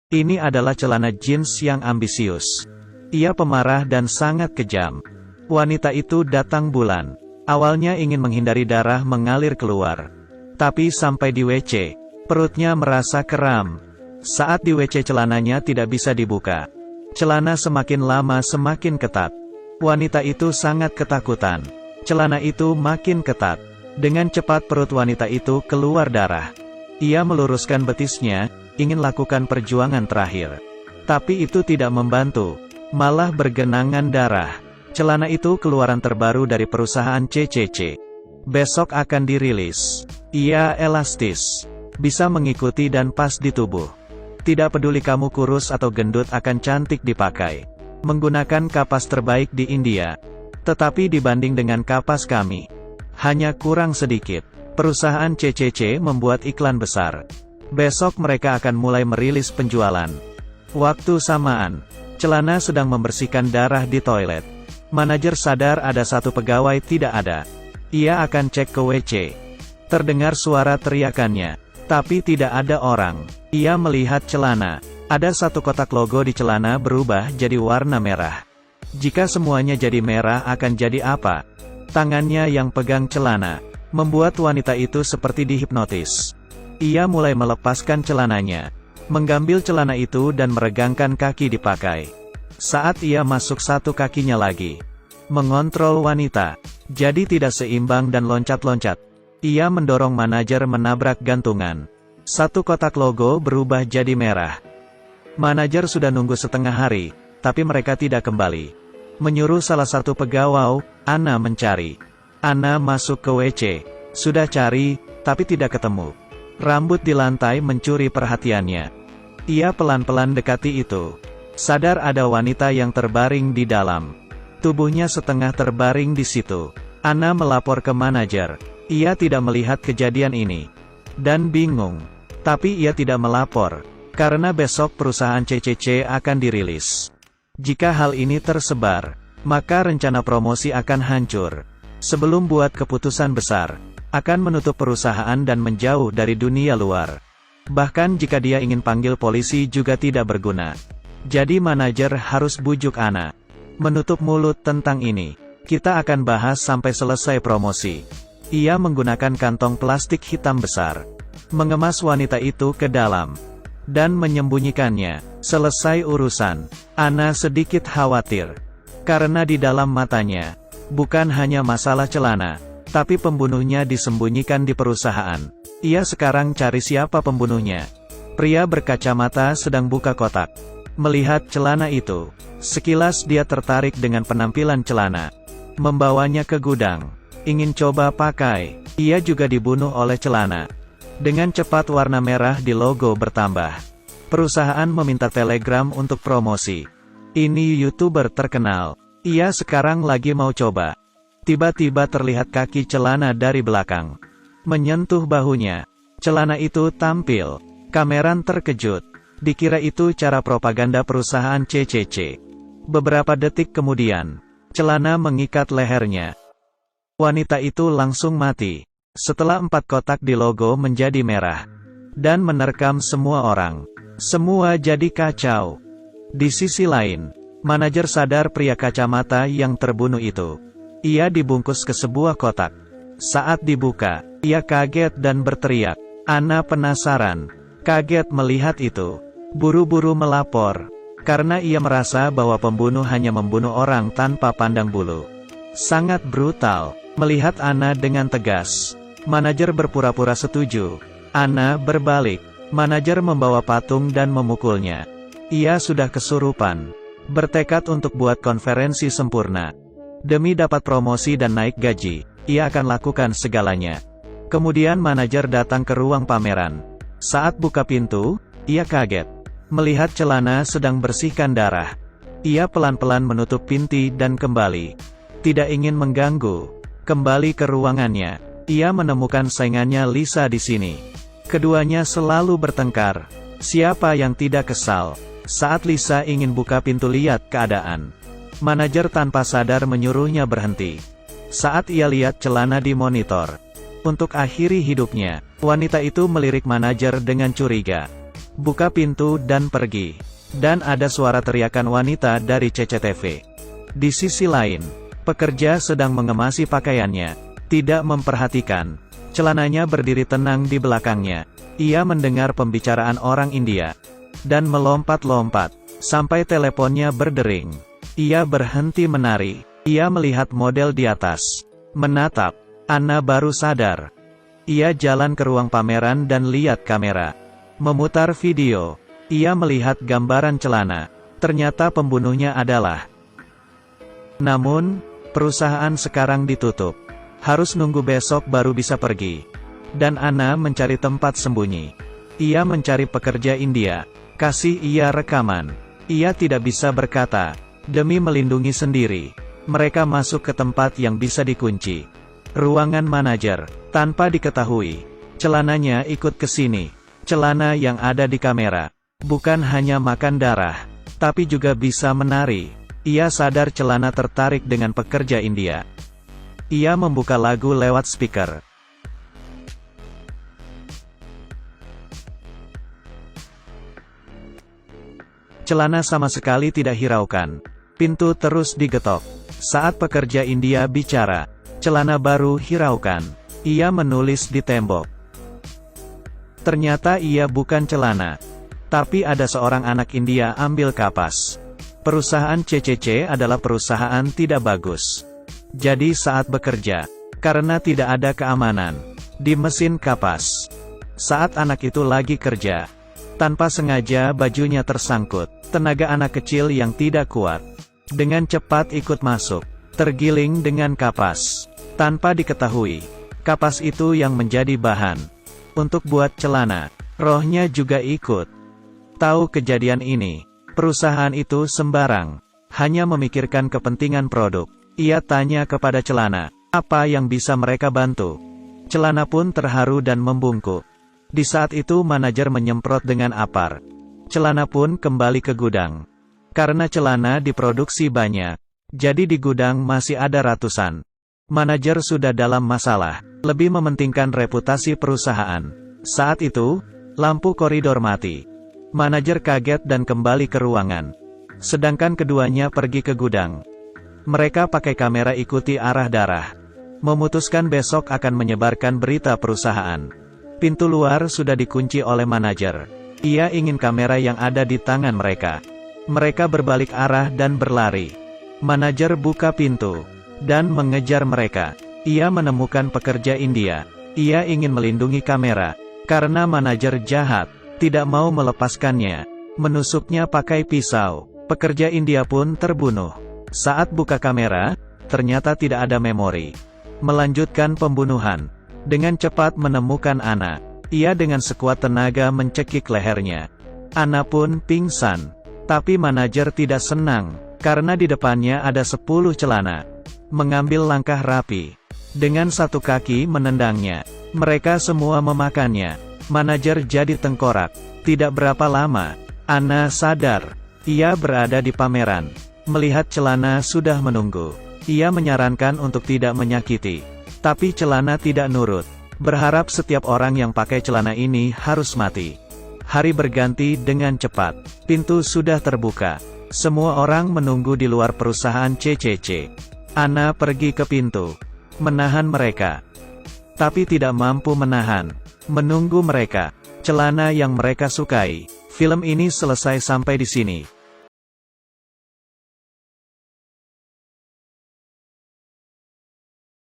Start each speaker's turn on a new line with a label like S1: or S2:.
S1: Ini adalah celana jeans yang ambisius. Ia pemarah dan sangat kejam. Wanita itu datang bulan. Awalnya ingin menghindari darah mengalir keluar. Tapi sampai di WC, perutnya merasa kram. Saat di WC celananya tidak bisa dibuka. Celana semakin lama semakin ketat. Wanita itu sangat ketakutan. Celana itu makin ketat. Dengan cepat perut wanita itu keluar darah. Ia meluruskan betisnya, ingin lakukan perjuangan terakhir. Tapi itu tidak membantu, malah bergenangan darah. Celana itu keluaran terbaru dari perusahaan CCC. Besok akan dirilis. Ia elastis, bisa mengikuti dan pas di tubuh. Tidak peduli kamu kurus atau gendut akan cantik dipakai. Menggunakan kapas terbaik di India. Tetapi dibanding dengan kapas kami, hanya kurang sedikit. Perusahaan CCC membuat iklan besar. Besok mereka akan mulai merilis penjualan. Waktu samaan, celana sedang membersihkan darah di toilet. Manajer sadar ada satu pegawai tidak ada. Ia akan cek ke WC. Terdengar suara teriakannya, tapi tidak ada orang. Ia melihat celana. Ada satu kotak logo di celana berubah jadi warna merah. Jika semuanya jadi merah akan jadi apa? Tangannya yang pegang celana membuat wanita itu seperti dihipnotis. Ia mulai melepaskan celananya, mengambil celana itu dan meregangkan kaki dipakai. Saat ia masuk satu kakinya lagi, mengontrol wanita, jadi tidak seimbang dan loncat-loncat. Ia mendorong manajer menabrak gantungan. Satu kotak logo berubah jadi merah. Manajer sudah nunggu setengah hari, tapi mereka tidak kembali. Menyuruh salah satu pegawai, Ana mencari. Ana masuk ke WC. Sudah cari, tapi tidak ketemu. Rambut di lantai mencuri perhatiannya. Ia pelan-pelan dekati itu. Sadar ada wanita yang terbaring di dalam. Tubuhnya setengah terbaring di situ. Ana melapor ke manajer. Ia tidak melihat kejadian ini. Dan bingung. Tapi ia tidak melapor. Karena besok perusahaan CCC akan dirilis. Jika hal ini tersebar, maka rencana promosi akan hancur. Sebelum buat keputusan besar, akan menutup perusahaan dan menjauh dari dunia luar. Bahkan jika dia ingin panggil polisi juga tidak berguna. Jadi manajer harus bujuk Ana. Menutup mulut tentang ini. Kita akan bahas sampai selesai promosi. Ia menggunakan kantong plastik hitam besar. Mengemas wanita itu ke dalam. Dan menyembunyikannya. Selesai urusan. Ana sedikit khawatir. Karena di dalam matanya, bukan hanya masalah celana, tapi pembunuhnya disembunyikan di perusahaan. Ia sekarang cari siapa pembunuhnya. Pria berkacamata sedang buka kotak. Melihat celana itu, sekilas dia tertarik dengan penampilan celana. Membawanya ke gudang. Ingin coba pakai. Ia juga dibunuh oleh celana. Dengan cepat warna merah di logo bertambah. Perusahaan meminta telegram untuk promosi. Ini YouTuber terkenal. Ia sekarang lagi mau coba. Tiba-tiba terlihat kaki celana dari belakang. Menyentuh bahunya. Celana itu tampil. Kameran terkejut. Dikira itu cara propaganda perusahaan CCC. Beberapa detik kemudian, celana mengikat lehernya. Wanita itu langsung mati. Setelah 4 kotak di logo menjadi merah. Dan menerkam semua orang. Semua jadi kacau. Di sisi lain, manajer sadar pria kacamata yang terbunuh itu. Ia dibungkus ke sebuah kotak. Saat dibuka, ia kaget dan berteriak. Ana penasaran. Kaget melihat itu. Buru-buru melapor. Karena ia merasa bahwa pembunuh hanya membunuh orang tanpa pandang bulu. Sangat brutal. Melihat Ana dengan tegas. Manajer berpura-pura setuju. Ana berbalik. Manajer membawa patung dan memukulnya. Ia sudah kesurupan. Bertekad untuk buat konferensi sempurna. Demi dapat promosi dan naik gaji, ia akan lakukan segalanya. Kemudian manajer datang ke ruang pameran. Saat buka pintu, ia kaget. Melihat celana sedang bersihkan darah. Ia pelan-pelan menutup pintu dan kembali. Tidak ingin mengganggu. Kembali ke ruangannya. Ia menemukan saingannya Lisa di sini. Keduanya selalu bertengkar. Siapa yang tidak kesal? Saat Lisa ingin buka pintu lihat keadaan. Manajer tanpa sadar menyuruhnya berhenti. Saat ia lihat celana di monitor. Untuk akhiri hidupnya, wanita itu melirik manajer dengan curiga. buka pintu dan pergi. Dan ada suara teriakan wanita dari CCTV. Di sisi lain, pekerja sedang mengemasi pakaiannya, tidak memperhatikan. Celananya berdiri tenang di belakangnya. Ia mendengar pembicaraan orang India, dan melompat-lompat, sampai teleponnya berdering. Ia berhenti menari. Ia melihat model di atas. Menatap. Anna baru sadar. Ia jalan ke ruang pameran dan lihat kamera. Memutar video. Ia melihat gambaran celana. Ternyata pembunuhnya adalah. Namun, perusahaan sekarang ditutup. Harus nunggu besok baru bisa pergi. Dan Anna mencari tempat sembunyi. Ia mencari pekerja India. Kasih ia rekaman. Ia tidak bisa berkata. Demi melindungi sendiri. Mereka masuk ke tempat yang bisa dikunci. Ruangan manajer. Tanpa diketahui. Celananya ikut ke sini. Celana yang ada di kamera. Bukan hanya makan darah. Tapi juga bisa menari. Ia sadar celana tertarik dengan pekerja India. Ia membuka lagu lewat speaker. Celana sama sekali tidak hiraukan. Pintu terus digetok. Saat pekerja India bicara, celana baru hiraukan. Ia menulis di tembok. Ternyata ia bukan celana. Tapi ada seorang anak India ambil kapas. Perusahaan CCC adalah perusahaan tidak bagus. Jadi saat bekerja, karena tidak ada keamanan, di mesin kapas. Saat anak itu lagi kerja, tanpa sengaja bajunya tersangkut. Tenaga anak kecil yang tidak kuat, dengan cepat ikut masuk, tergiling dengan kapas. Tanpa diketahui, kapas itu yang menjadi bahan untuk buat celana. Rohnya juga ikut. Tahu kejadian ini, perusahaan itu sembarang, hanya memikirkan kepentingan produk. Ia tanya kepada celana, apa yang bisa mereka bantu? Celana pun terharu dan membungkuk. Di saat itu manajer menyemprot dengan apar. Celana pun kembali ke gudang. Karena celana diproduksi banyak, jadi di gudang masih ada ratusan. Manajer sudah dalam masalah, lebih mementingkan reputasi perusahaan. Saat itu, lampu koridor mati. Manajer kaget dan kembali ke ruangan. Sedangkan keduanya pergi ke gudang. Mereka pakai kamera ikuti arah darah. Memutuskan besok akan menyebarkan berita perusahaan. Pintu luar sudah dikunci oleh manajer. Ia ingin kamera yang ada di tangan mereka. Mereka berbalik arah dan berlari. Manajer buka pintu dan mengejar mereka. Ia menemukan pekerja India. Ia ingin melindungi kamera karena manajer jahat, tidak mau melepaskannya. Menusuknya pakai pisau. Pekerja India pun terbunuh. Saat buka kamera, ternyata tidak ada memori. Melanjutkan pembunuhan. Dengan cepat menemukan Anna. Ia dengan sekuat tenaga mencekik lehernya. Anna pun pingsan. Tapi manajer tidak senang, karena di depannya ada 10 celana. Mengambil langkah rapi. Dengan satu kaki menendangnya. Mereka semua memakannya. Manajer jadi tengkorak. Tidak berapa lama, Anna sadar. Ia berada di pameran. Melihat celana sudah menunggu. Ia menyarankan untuk tidak menyakiti. Tapi celana tidak nurut. Berharap setiap orang yang pakai celana ini harus mati. Hari berganti dengan cepat. Pintu sudah terbuka. Semua orang menunggu di luar perusahaan CCC. Anna pergi ke pintu. Menahan mereka. Tapi tidak mampu menahan. Menunggu mereka. Celana yang mereka sukai. Film ini selesai sampai di sini.